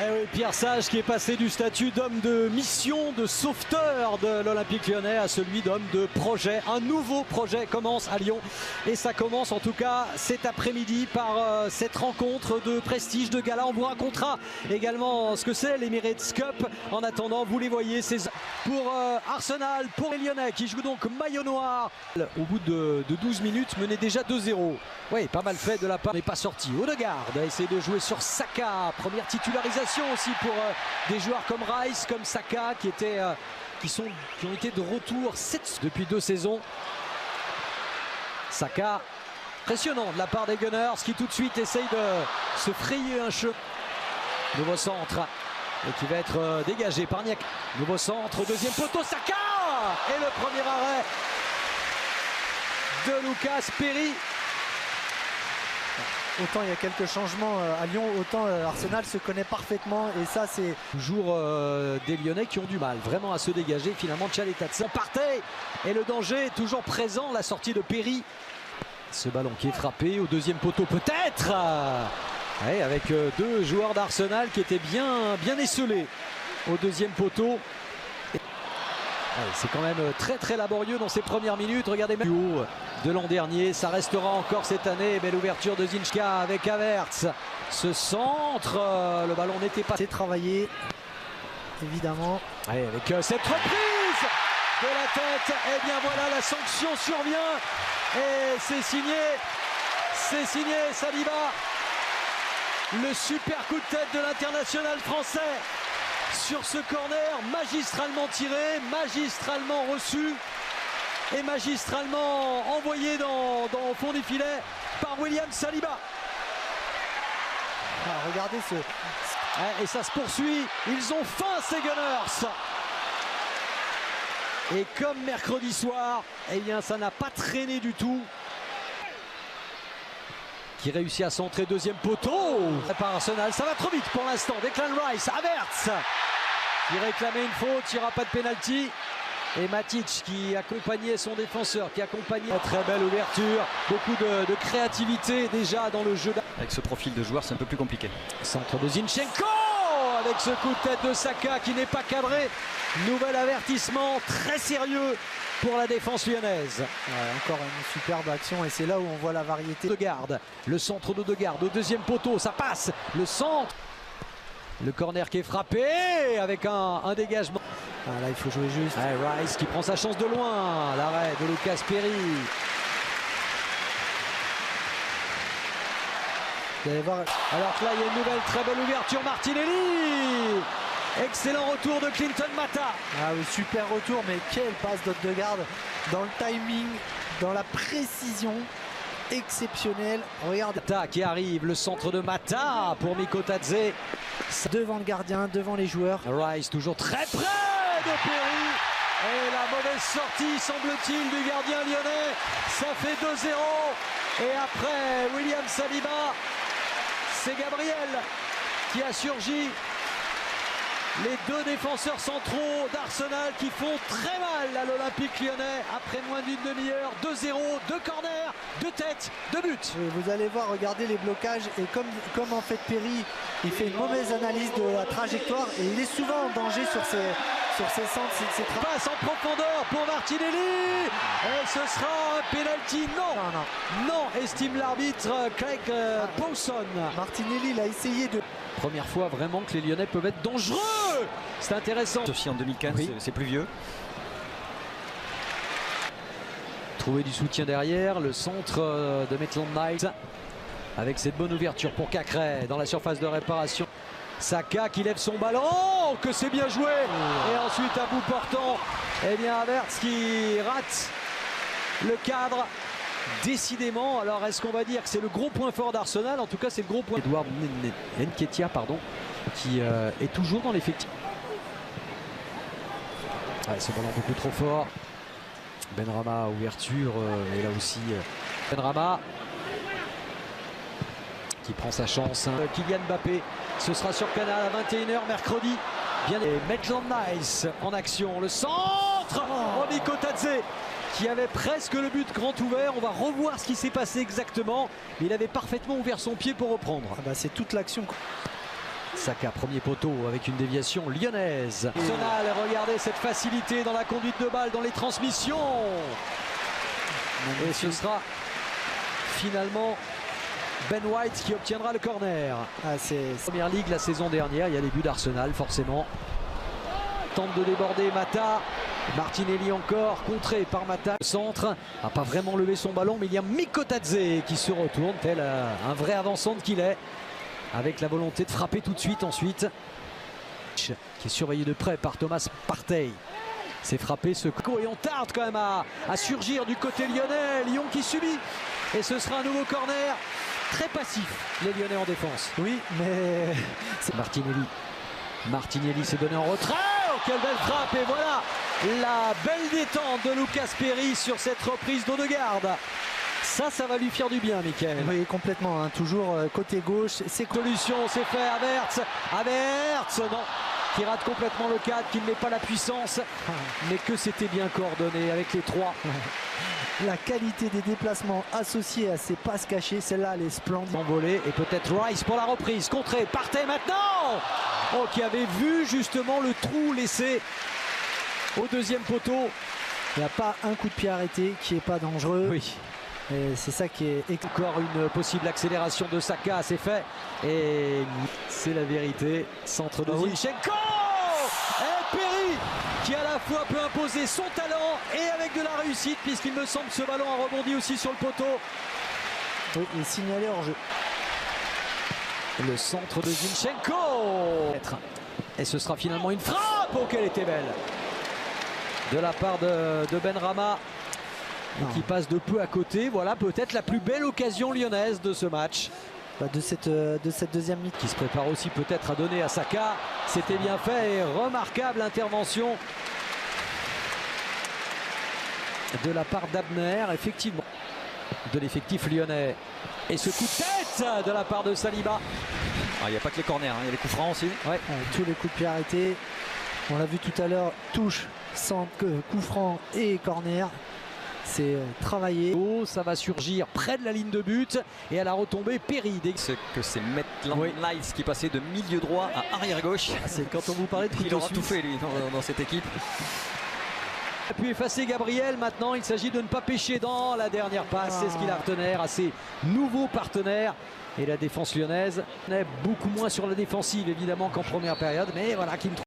Eh oui, Pierre Sage qui est passé du statut d'homme de mission, de sauveteur de l'Olympique Lyonnais à celui d'homme de projet. Un nouveau projet commence à Lyon et ça commence en tout cas cet après-midi par cette rencontre de prestige, de gala. On vous racontera également ce que c'est l'Emirates Cup. En attendant, vous les voyez, c'est pour Arsenal, pour les Lyonnais qui jouent donc maillot noir. Au bout de 12 minutes, menait déjà 2-0. Oui, pas mal fait de la part, mais pas sorti. Odegaard a essayé de jouer sur Saka. Première titularisation aussi pour des joueurs comme Rice, comme Saka qui ont été de retour depuis 2 saisons. Saka, impressionnant de la part des Gunners qui tout de suite essayent de se frayer un chemin. Nouveau centre et qui va être dégagé par Niak. Nouveau centre, deuxième poteau, Saka et le premier arrêt de Lucas Perry. Autant il y a quelques changements à Lyon, autant Arsenal se connaît parfaitement et ça c'est... Toujours des Lyonnais qui ont du mal vraiment à se dégager. Finalement Tchaletadze partait et le danger est toujours présent, la sortie de Perry. Ce ballon qui est frappé au deuxième poteau peut-être avec 2 joueurs d'Arsenal qui étaient bien esselés au deuxième poteau. C'est quand même très laborieux dans ces premières minutes. Regardez même haut de l'an dernier, ça restera encore cette année. Belle ouverture de Zinchka avec Havertz. Ce centre, le ballon n'était pas... C'est travaillé, évidemment. Allez, avec cette reprise de la tête, et bien voilà, la sanction survient. Et c'est signé Saliba. Le super coup de tête de l'international français. Sur ce corner, magistralement tiré, magistralement reçu et magistralement envoyé au fond des filets par William Saliba. Ah, regardez ce... Et ça se poursuit, ils ont faim ces Gunners. Et comme mercredi soir, eh bien ça n'a pas traîné du tout. Qui réussit à centrer, deuxième poteau par Arsenal, ça va trop vite pour l'instant. Declan Rice, Havertz qui réclamait une faute, il n'y aura pas de pénalty. Et Matic qui accompagnait son défenseur, qui accompagnait. Très belle ouverture, beaucoup de créativité déjà dans le jeu. Avec ce profil de joueur, c'est un peu plus compliqué. Centre de Zinchenko avec ce coup de tête de Saka qui n'est pas cadré. Nouvel avertissement très sérieux pour la défense lyonnaise. Ouais, encore une superbe action et c'est là où on voit la variété. Odegaard, le centre d'Odegaard au deuxième poteau, ça passe, le centre. Le corner qui est frappé avec un dégagement. Ah, là il faut jouer juste. Rice qui prend sa chance de loin, l'arrêt de Lucas Perry. Vous allez voir. Alors que là il y a une nouvelle très belle ouverture, Martinelli. Excellent retour de Clinton Mata. Ah oui, super retour, mais quelle passe d'Odegaard dans le timing, dans la précision exceptionnelle. Regarde. Mata qui arrive, le centre de Mata pour Mikotadze. Devant le gardien, devant les joueurs. Rice toujours très près de Perry. Et la mauvaise sortie, semble-t-il, du gardien lyonnais. Ça fait 2-0. Et après William Saliba, c'est Gabriel qui a surgi. Les 2 défenseurs centraux d'Arsenal qui font très mal à l'Olympique Lyonnais après moins d'une demi-heure. 2-0, 2 corners, 2 têtes, 2 buts. Vous allez voir, regardez les blocages et comme en fait Perry, il fait une mauvaise analyse de la trajectoire et il est souvent en danger sur ses centres. Passe en profondeur pour Martinelli et ce sera un penalty. Non, estime l'arbitre Craig Pawson. Martinelli il a essayé de... Première fois vraiment que les Lyonnais peuvent être dangereux. C'est intéressant. Aussi en 2015, oui. C'est plus vieux. Trouver du soutien derrière, le centre de Maitland Niles avec cette bonne ouverture pour Cacré dans la surface de réparation. Saka qui lève son ballon, que c'est bien joué. Et ensuite à bout portant, eh bien Havertz qui rate le cadre. Décidément, alors est-ce qu'on va dire que c'est le gros point fort d'Arsenal? En tout cas c'est le gros point. Edouard Nketiah qui est toujours dans l'effectif. Ce ballon beaucoup trop fort. Benrahma, ouverture, et là aussi Benrahma qui prend sa chance. Kylian Mbappé, ce sera sur Canal à 21 h mercredi. Bien, et Maitland Niles en action, le centre, Mikotadze qui avait presque le but grand ouvert. On va revoir ce qui s'est passé exactement. Mais il avait parfaitement ouvert son pied pour reprendre. C'est toute l'action. Saka, premier poteau avec une déviation lyonnaise. Arsenal, regardez cette facilité dans la conduite de balle, dans les transmissions. Et ce sera finalement Ben White qui obtiendra le corner. Première Ligue la saison dernière, il y a les buts d'Arsenal forcément. Tente de déborder Mata. Martinelli encore, contré par Mata. Le centre n'a pas vraiment levé son ballon, mais il y a Mikotadze qui se retourne, tel un vrai avançante qu'il est, avec la volonté de frapper tout de suite ensuite. Qui est surveillé de près par Thomas Partey. C'est frappé ce coup et on tarde quand même à surgir du côté lyonnais. Lyon qui subit. Et ce sera un nouveau corner. Très passif, les Lyonnais en défense. Oui, mais c'est Martinelli. Martinelli s'est donné en retrait. Oh, quelle belle frappe. Et voilà la belle détente de Lucas Perry sur cette reprise d'Odegaard. Ça va lui faire du bien, Mickaël. Oui, complètement. Hein. Toujours côté gauche. C'est solution, c'est fait. Havertz, non. Qui rate complètement le cadre, qui ne met pas la puissance. Mais que c'était bien coordonné avec les trois. La qualité des déplacements associés à ces passes cachées, celle-là, elle est splendide. Envolé et peut-être Rice pour la reprise. Contré, Partey maintenant. Oh, qui avait vu justement le trou laissé au deuxième poteau. Il n'y a pas un coup de pied arrêté qui n'est pas dangereux. Oui. Et c'est ça qui est... Encore une possible accélération de Saka, c'est fait. Et c'est la vérité. Centre de Zinchenko. Et Perry qui à la fois peut imposer son talent et avec de la réussite, puisqu'il me semble que ce ballon a rebondi aussi sur le poteau. Oui, il est signalé hors jeu. Le centre de Zinchenko. Et ce sera finalement une frappe. Oh, qu'elle était belle. De la part de Benrahma. Qui passe de peu à côté. Voilà peut-être la plus belle occasion lyonnaise de ce match. De cette deuxième mi-temps. Qui se prépare aussi peut-être à donner à Saka. C'était bien fait et remarquable intervention de la part d'Abner, effectivement, de l'effectif lyonnais. Et ce coup de tête de la part de Saliba. Il n'y a pas que les corners, il y a les coups francs aussi. Ouais, tous les coups de pied arrêtés. On l'a vu tout à l'heure, touche, centre, coup franc et corner. C'est travaillé. Oh, ça va surgir près de la ligne de but et à la retombée Perry. Ce que c'est Maitland Niles qui passait de milieu droit à arrière gauche. C'est quand on vous parlait de il aura tout fait lui dans cette équipe. Et puis effacer Gabriel maintenant, il s'agit de ne pas pêcher dans la dernière passe. C'est ce qu'il a retenu à ses nouveaux partenaires. Et la défense lyonnaise est beaucoup moins sur la défensive évidemment qu'en première période. Mais voilà qui me